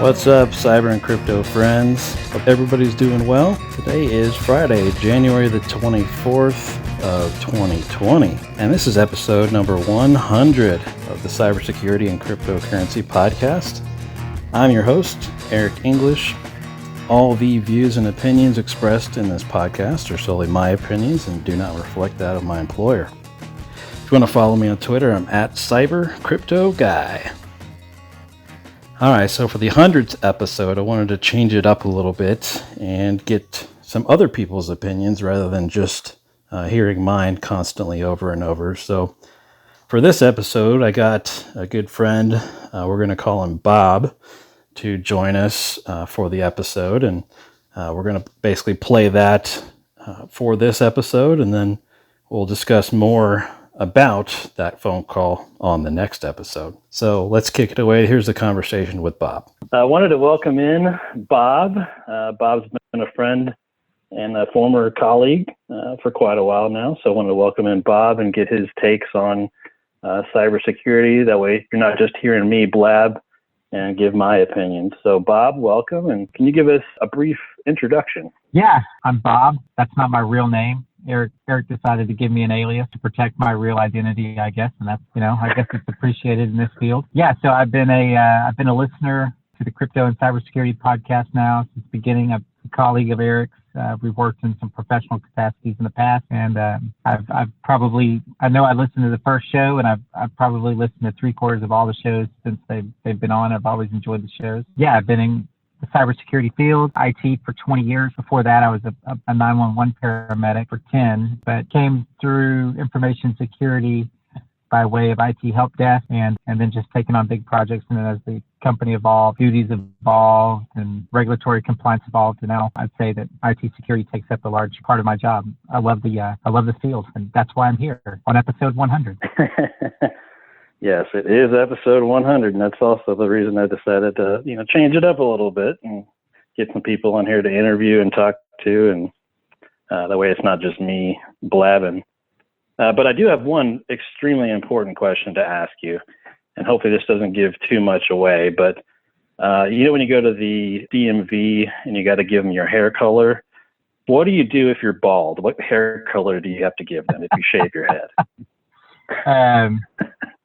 What's up, cyber and crypto friends? Hope everybody's doing well. Today is Friday, January the 24th of 2020, and this is episode number 100 of the Cybersecurity and Cryptocurrency Podcast. I'm your host, Eric English. All the views and opinions expressed in this podcast are solely my opinions and do not reflect that of my employer. If you want to follow me on Twitter, I'm at CyberCryptoGuy. Alright, so for the 100th episode, I wanted to change it up a little bit and get some other people's opinions rather than just hearing mine constantly over and over. So for this episode, I got a good friend, we're going to call him Bob, to join us for the episode. And we're going to basically play that for this episode, and then we'll discuss more about that phone call on the next episode. So let's kick it away. Here's the conversation with Bob. I wanted to welcome in Bob. Bob's been a friend and a former colleague for quite a while now. So I wanted to welcome in Bob and get his takes on cybersecurity. That way you're not just hearing me blab and give my opinion. So Bob, welcome. And can you give us a brief introduction? Yeah, I'm Bob. That's not my real name. Eric decided to give me an alias to protect my real identity, I guess, and that's, I guess it's appreciated in this field. Yeah, so I've been a listener to the Crypto and Cybersecurity Podcast now since the beginning. I'm a colleague of Eric's. We've worked in some professional capacities in the past, and I know I listened to the first show, and I've probably listened to 3/4 of all the shows since they've been on. I've always enjoyed the shows. Yeah, I've been in the cybersecurity field, IT, for 20 years. Before that, I was a 911 paramedic for 10, but came through information security by way of IT help desk, and then just taking on big projects. And then as the company evolved, duties evolved, and regulatory compliance evolved, and now I'd say that IT security takes up a large part of my job. I love the field, and that's why I'm here on episode 100. Yes, it is episode 100, and that's also the reason I decided to, change it up a little bit and get some people on here to interview and talk to, and that way it's not just me blabbing. But I do have one extremely important question to ask you, and hopefully this doesn't give too much away, but when you go to the DMV and you got to give them your hair color, what do you do if you're bald? What hair color do you have to give them if you shave your head?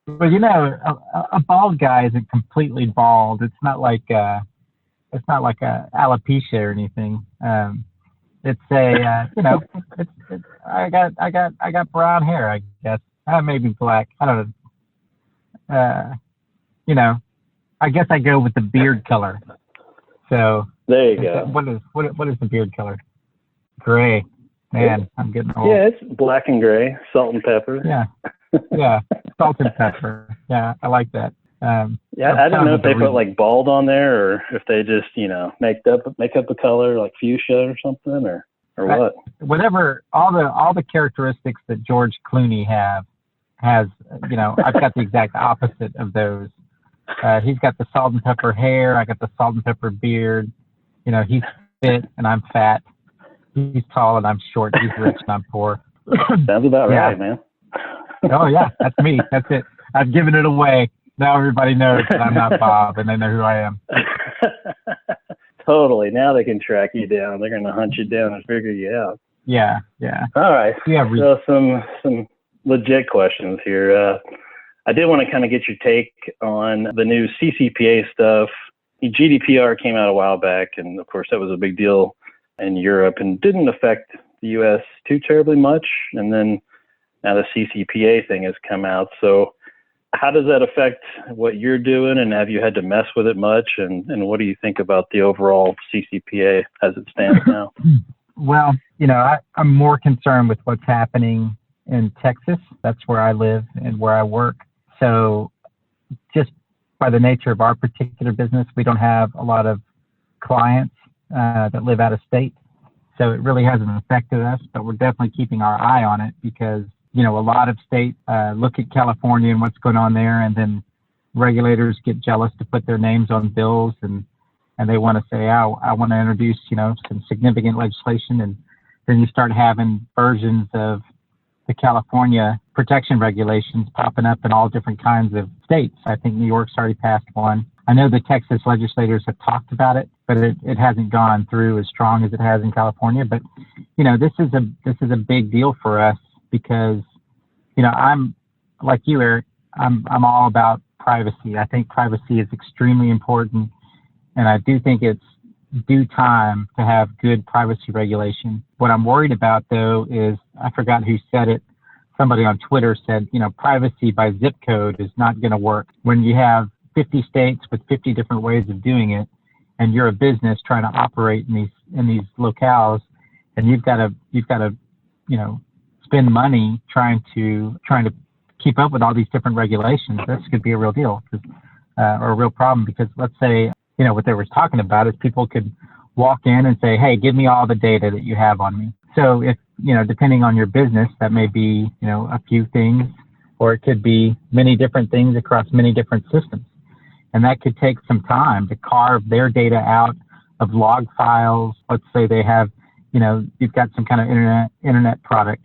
Well, a bald guy isn't completely bald. It's not like a alopecia or anything. It's I got brown hair, I guess. Maybe black. I don't know. I guess I go with the beard color. So there you go. What is the beard color? Gray. Man, I'm getting old. Yeah, it's black and gray, salt and pepper. Yeah, salt and pepper. Yeah, I like that. I don't know if they put like bald on there, or if they just make up the color like fuchsia or something, or what. Whatever, all the characteristics that George Clooney has. I've got the exact opposite of those. He's got the salt and pepper hair. I got the salt and pepper beard. He's fit and I'm fat. He's tall and I'm short. He's rich and I'm poor. Sounds about right, man. Oh yeah, that's me. That's it. I've given it away. Now everybody knows that I'm not Bob, and they know who I am. Totally. Now they can track you down. They're going to hunt you down and figure you out. Yeah. All right. Yeah. So some legit questions here. I did want to kind of get your take on the new CCPA stuff. GDPR came out a while back, and of course that was a big deal in Europe and didn't affect the U.S. too terribly much. And then now the CCPA thing has come out. So how does that affect what you're doing, and have you had to mess with it much? And what do you think about the overall CCPA as it stands now? Well, I'm more concerned with what's happening in Texas. That's where I live and where I work. So just by the nature of our particular business, we don't have a lot of clients that live out of state. So it really hasn't affected us, but we're definitely keeping our eye on it because a lot of states look at California and what's going on there, and then regulators get jealous to put their names on bills, and they want to say, I want to introduce, some significant legislation, and then you start having versions of the California protection regulations popping up in all different kinds of states. I think New York's already passed one. I know the Texas legislators have talked about it, but it hasn't gone through as strong as it has in California. But, this is a big deal for us because, I'm like you, Eric, I'm all about privacy. I think privacy is extremely important. And I do think it's due time to have good privacy regulation. What I'm worried about, though, is I forgot who said it. Somebody on Twitter said, privacy by zip code is not going to work. When you have 50 states with 50 different ways of doing it, and you're a business trying to operate in these locales, and you've got to spend money trying to keep up with all these different regulations. This could be a real deal, or a real problem, because let's say, what they were talking about is people could walk in and say, hey, give me all the data that you have on me. So if, depending on your business, that may be, a few things, or it could be many different things across many different systems. And that could take some time to carve their data out of log files. Let's say they have, you've got some kind of internet product.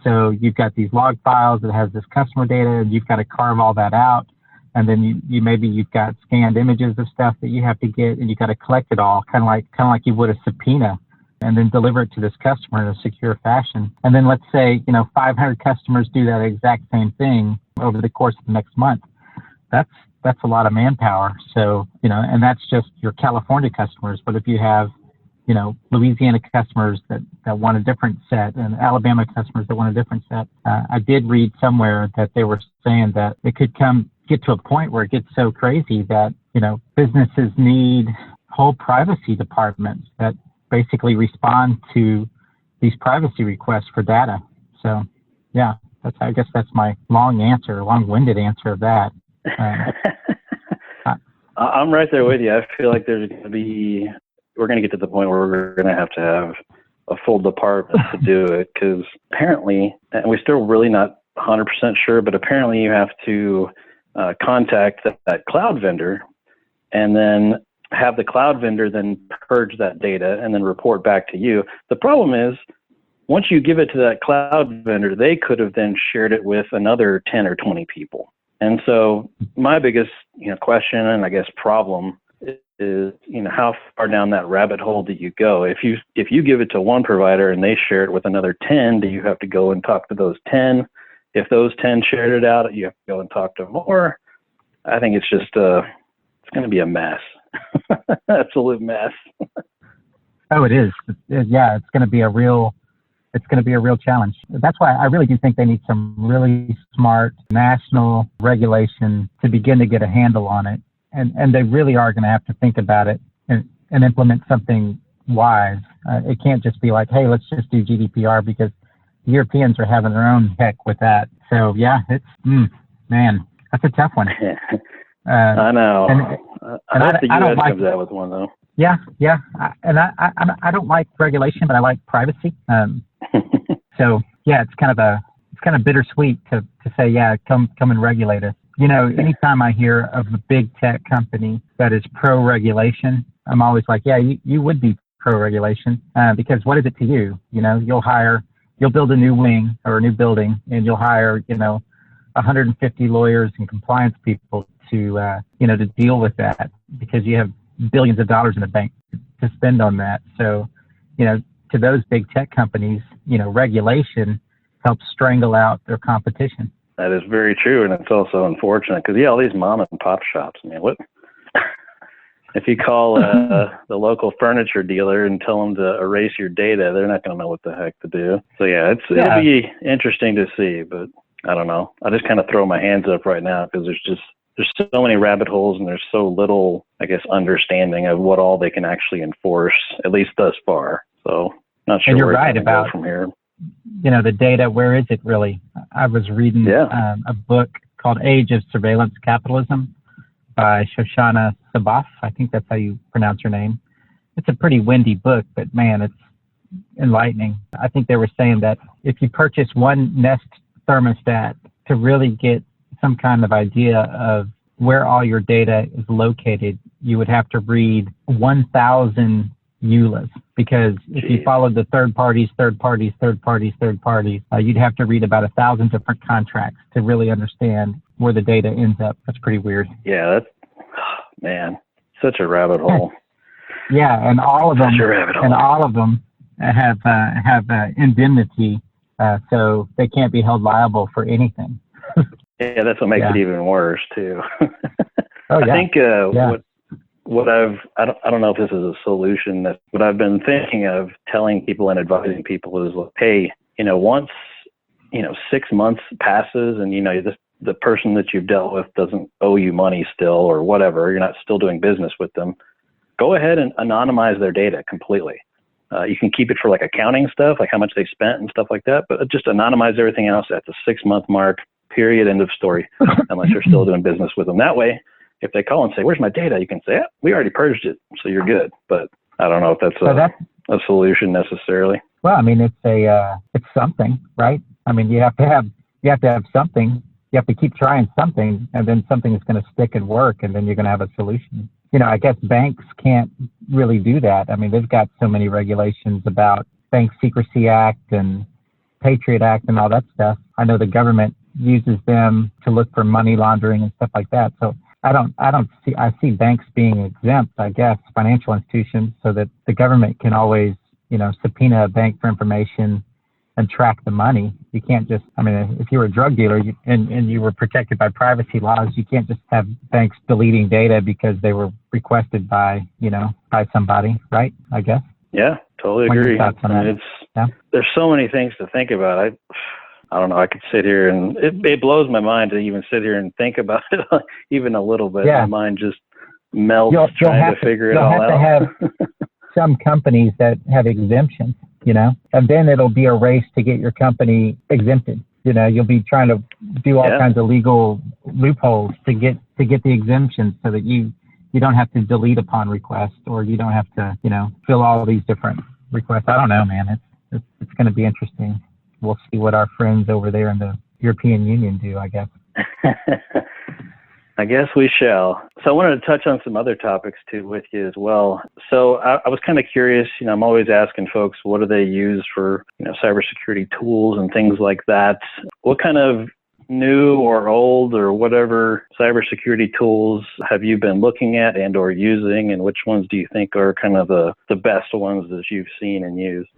So you've got these log files that has this customer data, and you've got to carve all that out. And then you've got scanned images of stuff that you have to get, and you got to collect it all, kind of like you would a subpoena, and then deliver it to this customer in a secure fashion. And then let's say 500 customers do that exact same thing over the course of the next month. That's a lot of manpower. So and that's just your California customers. But if you have Louisiana customers that want a different set, and Alabama customers that want a different set, I did read somewhere that they were saying that it could get to a point where it gets so crazy that, businesses need whole privacy departments that basically respond to these privacy requests for data. So, yeah, I guess that's my long-winded answer of that. I'm right there with you. I feel like we're going to get to the point where we're going to have a full department to do it, because apparently, and we're still really not 100% sure, but apparently you have to contact that cloud vendor, and then have the cloud vendor then purge that data and then report back to you. The problem is, once you give it to that cloud vendor, they could have then shared it with another 10 or 20 people. And so my biggest question, and I guess problem, is how far down that rabbit hole do you go? If you give it to one provider and they share it with another 10, do you have to go and talk to those 10? If those 10 shared it out, you have to go and talk to more. I think it's just it's going to be a mess. Absolute mess. Oh, it is. Yeah, it's going to be a real challenge. That's why I really do think they need some really smart national regulation to begin to get a handle on it. And they really are going to have to think about it and implement something wise. It can't just be like, hey, let's just do GDPR, because the Europeans are having their own heck with that. So yeah, it's man, that's a tough one. I know. And I hope the I don't U.S. like comes out with one, though. Yeah. I don't like regulation, but I like privacy. So yeah, it's kind of bittersweet to say, yeah, come and regulate us. Anytime I hear of a big tech company that is pro-regulation, I'm always like, yeah, you would be pro-regulation, because what is it to you? You'll build a new wing or a new building, and you'll hire, 150 lawyers and compliance people to deal with that, because you have billions of dollars in the bank to spend on that. So, to those big tech companies, regulation helps strangle out their competition. That is very true, and it's also unfortunate because all these mom and pop shops. I mean, what if you call the local furniture dealer and tell them to erase your data? They're not going to know what the heck to do. So it'll be interesting to see, but I don't know. I just kind of throw my hands up right now because there's so many rabbit holes, and there's so little, I guess, understanding of what all they can actually enforce, at least thus far. So not sure. And you're where right it's gonna about go from here. The data. Where is it really? I was reading a book called Age of Surveillance Capitalism by Shoshana Zuboff. I think that's how you pronounce her name. It's a pretty windy book, but man, it's enlightening. I think they were saying that if you purchase one Nest thermostat to really get some kind of idea of where all your data is located, you would have to read 1,000 EULAs, because if you followed the third parties, you'd have to read about 1,000 different contracts to really understand where the data ends up. That's pretty weird. Yeah, man, such a rabbit hole. Yeah, and all of them, Such a rabbit hole. and all of them have indemnity, so they can't be held liable for anything. Yeah, that's what makes it even worse too. Oh yeah. I think what I don't know if this is a solution. That what I've been thinking of telling people and advising people is, hey, once 6 months passes and the person that you've dealt with doesn't owe you money still or whatever, you're not still doing business with them, go ahead and anonymize their data completely. You can keep it for like accounting stuff, like how much they spent and stuff like that, but just anonymize everything else at the 6 month mark, period, end of story, unless you're still doing business with them. That way, if they call and say, where's my data? You can say, yeah, we already purged it, so you're good. But I don't know if that's a solution necessarily. Well, I mean, it's something, right? I mean, you have to have something. You have to keep trying something, and then something is going to stick and work, and then you're going to have a solution. I guess banks can't really do that. I mean, they've got so many regulations about Bank Secrecy Act and Patriot Act and all that stuff. I know the government uses them to look for money laundering and stuff like that. So I see banks being exempt, I guess, financial institutions, so that the government can always, subpoena a bank for information and track the money. You can't just, if you were a drug dealer and you were protected by privacy laws, you can't just have banks deleting data because they were requested by somebody, right? I guess. Yeah, totally agree. There's so many things to think about. I don't know. I could sit here and it blows my mind to even sit here and think about it even a little bit. Yeah. My mind just melts trying to figure it all out. You'll have to have some companies that have exemptions, and then it'll be a race to get your company exempted. You'll be trying to do all kinds of legal loopholes to get the exemption so that you don't have to delete upon request, or you don't have to, fill all these different requests. I don't know, man. It's going to be interesting. We'll see what our friends over there in the European Union do, I guess. I guess we shall. So I wanted to touch on some other topics too with you as well. So I was kind of curious, I'm always asking folks, what do they use for, cybersecurity tools and things like that? What kind of new or old or whatever cybersecurity tools have you been looking at and or using, and which ones do you think are kind of the best ones that you've seen and used?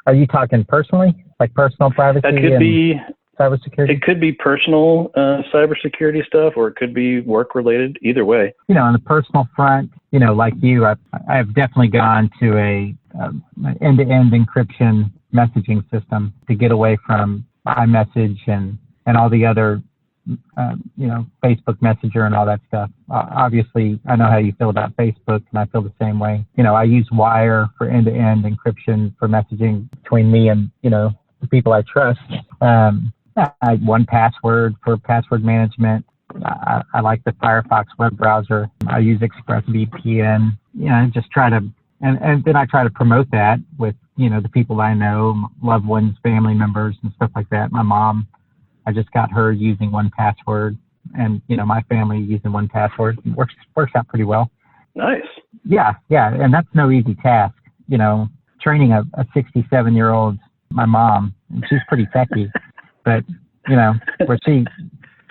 Are you talking personally, like personal privacy? That could be cybersecurity. It could be personal cybersecurity stuff, or it could be work related. Either way. On the personal front, like you, I've definitely gone to a end-to-end encryption messaging system to get away from iMessage and all the other, Facebook Messenger and all that stuff. Obviously, I know how you feel about Facebook, and I feel the same way. I use Wire for end-to-end encryption for messaging between me and, the people I trust. 1Password for password management. I like the Firefox web browser. I use ExpressVPN. Just try to, and then I try to promote that with, the people I know, loved ones, family members, and stuff like that. My mom, I just got her using 1Password, and my family using 1Password. It works out pretty well. Nice. Yeah, and that's no easy task. Training a 67-year-old, my mom, and she's pretty techy, but where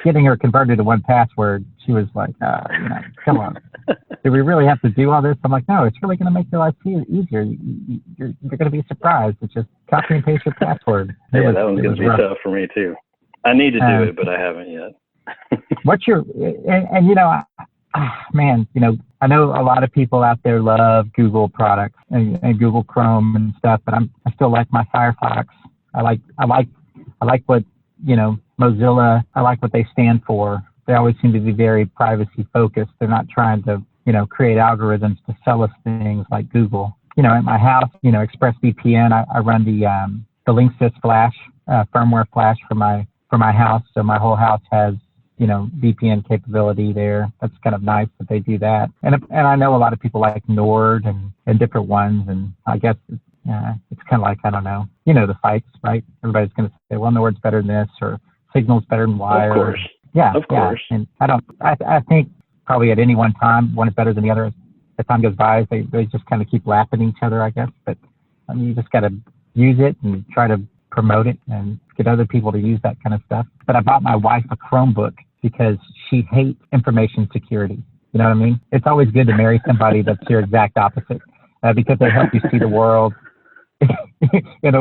getting her converted to 1Password, she was like, come on, do we really have to do all this? I'm like, no, it's really going to make your life easier. You're going to be surprised. It's just copy and paste your password. That one's going to be tough for me too. I need to do it, but I haven't yet. What's your, man, I know a lot of people out there love Google products and Google Chrome and stuff, but I still like my Firefox. I like what, Mozilla, I like what they stand for. They always seem to be very privacy focused. They're not trying to, create algorithms to sell us things like Google. At my house, ExpressVPN, I run the Linksys Flash, firmware flash for my house. So my whole house has, VPN capability there. That's kind of nice that they do that. And I know a lot of people like Nord and different ones. And I guess it's kind of like, I don't know, the fights, right? Everybody's going to say, well, Nord's better than this, or Signal's better than Wire. Of course. Yeah. Of course. And I think probably at any one time, one is better than the other. As time goes by, they just kind of keep lapping each other, I guess. But you just got to use it and try to promote it and get other people to use that kind of stuff. But I bought my wife a Chromebook because she hates information security. You know what I mean? It's always good to marry somebody that's your exact opposite, because they help you see the world in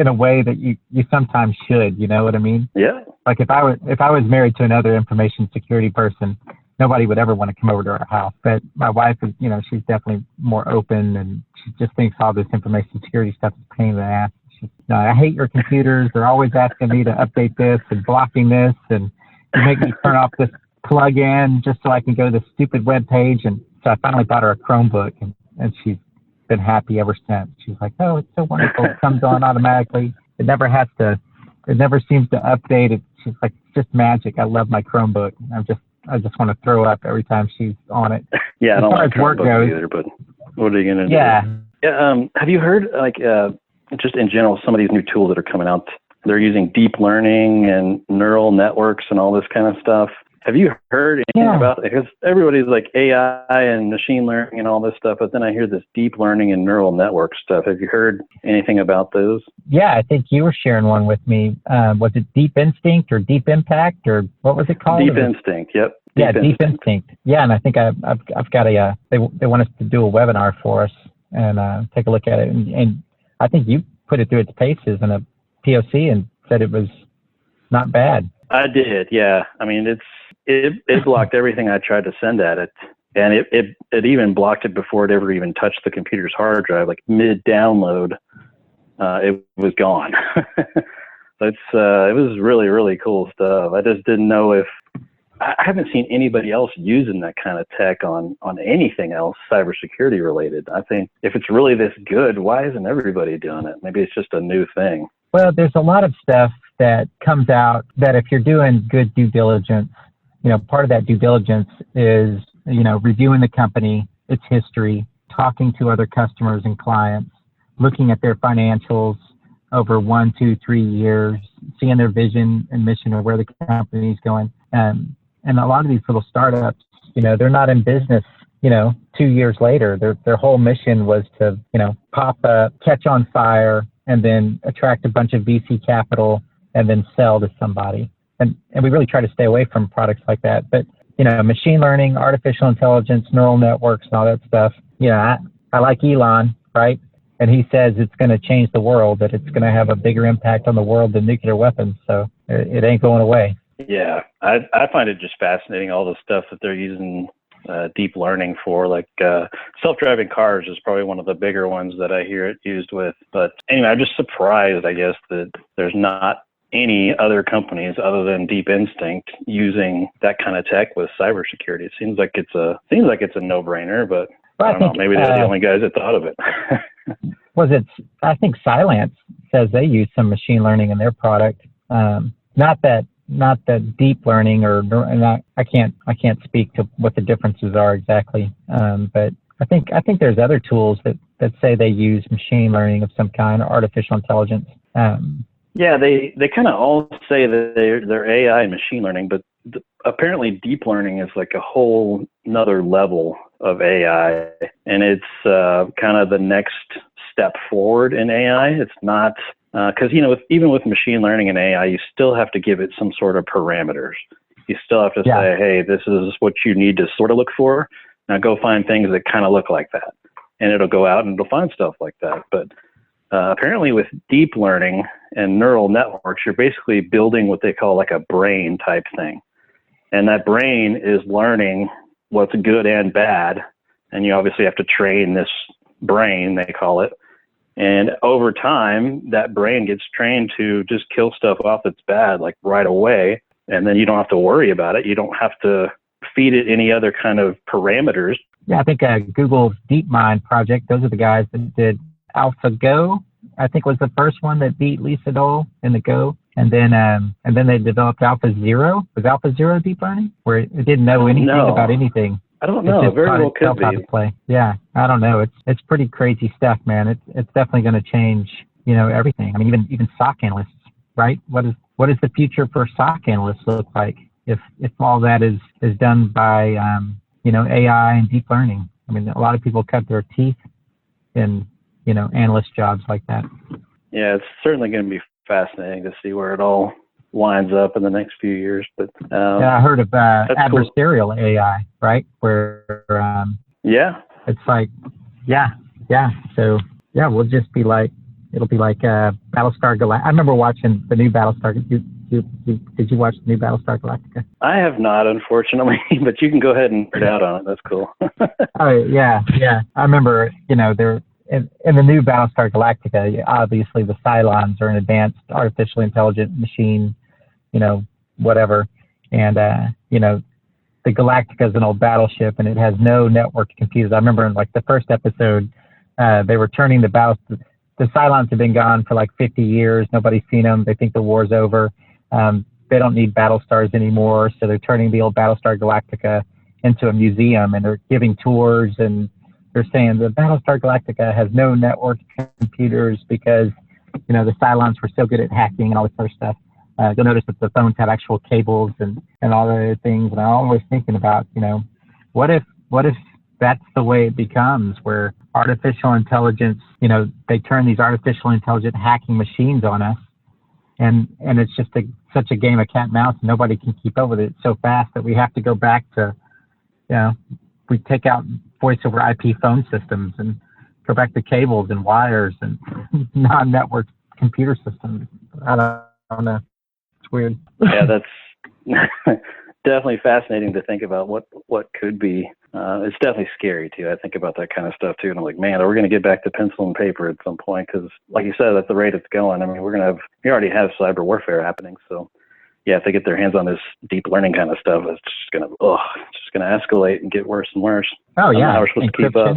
a way that you sometimes should. You know what I mean? Yeah. Like if I was married to another information security person, nobody would ever want to come over to our house. But my wife is, she's definitely more open, and she just thinks all this information security stuff is a pain in the ass. I hate your computers. They're always asking me to update this and blocking this, and you make me turn off this plug-in just so I can go to this stupid web page. And so I finally bought her a Chromebook, and she's been happy ever since. She's like, "Oh, it's so wonderful. It comes on automatically. It never seems to update. She's like, it's just magic. I love my Chromebook. I just want to throw up every time she's on it." Yeah, I don't like work Chromebooks goes either, but what are you going to do? Yeah. Yeah. Have you heard, just in general, some of these new tools that are coming out? They're using deep learning and neural networks and all this kind of stuff. Have you heard anything about it? Because everybody's like AI and machine learning and all this stuff, but then I hear this deep learning and neural network stuff. Have you heard anything about those? Yeah, I think you were sharing one with me. Was it Deep Instinct or Deep Impact, or what was it called? Deep Instinct, yep. Deep Instinct. Yeah, and I think I've got they want us to do a webinar for us and take a look at it. And I think you put it through its paces in a POC and said it was not bad. I did, yeah. I mean, it blocked everything I tried to send at it, and it even blocked it before it ever even touched the computer's hard drive. Like mid-download, it was gone. It was really, really cool stuff. I just didn't know if I haven't seen anybody else using that kind of tech on anything else cybersecurity related. I think if it's really this good, why isn't everybody doing it? Maybe it's just a new thing. Well, there's a lot of stuff that comes out that if you're doing good due diligence, part of that due diligence is, reviewing the company, its history, talking to other customers and clients, looking at their financials over 1, 2, 3 years, seeing their vision and mission of where the company is going. And a lot of these little startups, they're not in business, 2 years later. Their whole mission was to, pop up, catch on fire, and then attract a bunch of VC capital and then sell to somebody. And we really try to stay away from products like that. But, machine learning, artificial intelligence, neural networks, and all that stuff, I like Elon, right? And he says it's going to change the world, that it's going to have a bigger impact on the world than nuclear weapons. So it ain't going away. Yeah, I find it just fascinating, all the stuff that they're using deep learning for, like self-driving cars is probably one of the bigger ones that I hear it used with. But anyway, I'm just surprised, I guess, that there's not any other companies other than Deep Instinct using that kind of tech with cybersecurity. It seems like it's a no-brainer, but I don't know, maybe they're the only guys that thought of it. I think Cylance says they use some machine learning in their product. Not that deep learning I can't speak to what the differences are exactly. But I think there's other tools that say they use machine learning of some kind, or artificial intelligence. Yeah, they kind of all say that they're AI and machine learning, but apparently deep learning is like a whole another level of AI, and it's kind of the next step forward in AI. It's not because even with machine learning and AI, you still have to give it some sort of parameters. You still have to say, hey, this is what you need to sort of look for. Now go find things that kind of look like that, and it'll go out and it'll find stuff like that. But apparently with deep learning and neural networks, you're basically building what they call like a brain type thing. And that brain is learning what's good and bad. And you obviously have to train this brain, they call it. And over time, that brain gets trained to just kill stuff off that's bad, like right away. And then you don't have to worry about it. You don't have to feed it any other kind of parameters. Yeah, I think Google's DeepMind project, those are the guys that did AlphaGo, I think was the first one that beat Lisa Dole in the Go. And then they developed AlphaZero. Was AlphaZero deep learning? Where it didn't know anything about anything. I don't know. Very well could be. Play. Yeah, I don't know. It's pretty crazy stuff, man. It's definitely going to change, everything. I mean, even SOC analysts, right? What does the future for SOC analysts look like if all that is done by AI and deep learning? I mean, a lot of people cut their teeth in analyst jobs like that. Yeah, it's certainly going to be fascinating to see where it all lines up in the next few years. But I heard of adversarial cool. AI, right? Where yeah, it's like, yeah. So yeah, we'll just be like, it'll be like Battlestar Galactica. I remember watching the new Battlestar. Did you watch the new Battlestar Galactica? I have not, unfortunately, but you can go ahead and nerd out on it. That's cool. Oh yeah. I remember, there in the new Battlestar Galactica, obviously the Cylons are an advanced artificially intelligent machine, whatever, and the Galactica is an old battleship and it has no network computers. I remember in like the first episode, they were turning the Cylons have been gone for like 50 years. Nobody's seen them. They think the war's over. They don't need Battlestars anymore. So they're turning the old Battlestar Galactica into a museum and they're giving tours and they're saying the Battlestar Galactica has no network computers because, the Cylons were so good at hacking and all this other stuff. You'll notice that the phones have actual cables and all the other things. And I'm always thinking about, what if that's the way it becomes, where artificial intelligence, they turn these artificial intelligent hacking machines on us, and it's just such a game of cat and mouse. Nobody can keep up with it. It's so fast that we have to go back to, we take out voice over IP phone systems and go back to cables and wires and non-network computer systems. I don't know. It's weird. Yeah, that's definitely fascinating to think about what could be. It's definitely scary too. I think about that kind of stuff too, and I'm like, man, are we going to get back to pencil and paper at some point? Because, like you said, at the rate it's going, I mean, we already have cyber warfare happening. So, yeah, if they get their hands on this deep learning kind of stuff, it's just going to escalate and get worse and worse. Oh yeah, how we're supposed to keep up.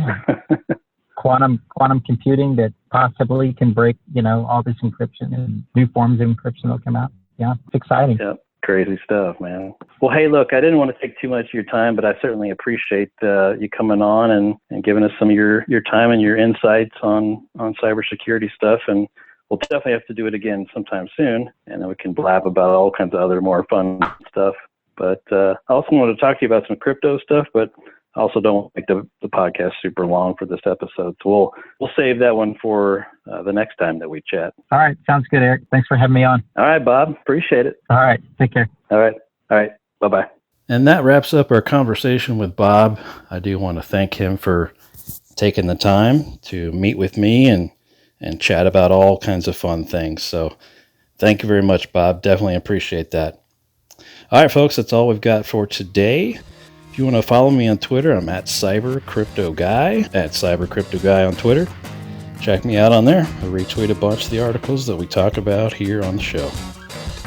Quantum computing that possibly can break, all this encryption, and new forms of encryption will come out. Yeah, it's exciting. Yeah. Crazy stuff, man. Well, hey, look, I didn't want to take too much of your time, but I certainly appreciate you coming on and giving us some of your time and your insights on cybersecurity stuff. And we'll definitely have to do it again sometime soon, and then we can blab about all kinds of other more fun stuff. But I also wanted to talk to you about some crypto stuff, but I also don't make the podcast super long for this episode. So we'll save that one for the next time that we chat. All right. Sounds good, Eric. Thanks for having me on. All right, Bob. Appreciate it. All right. Take care. All right. Bye-bye. And that wraps up our conversation with Bob. I do want to thank him for taking the time to meet with me and chat about all kinds of fun things. So thank you very much, Bob. Definitely appreciate that. All right, folks. That's all we've got for today. If you want to follow me on Twitter, I'm at CyberCryptoGuy, at CyberCryptoGuy on Twitter. Check me out on there. I retweet a bunch of the articles that we talk about here on the show.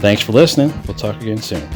Thanks for listening. We'll talk again soon.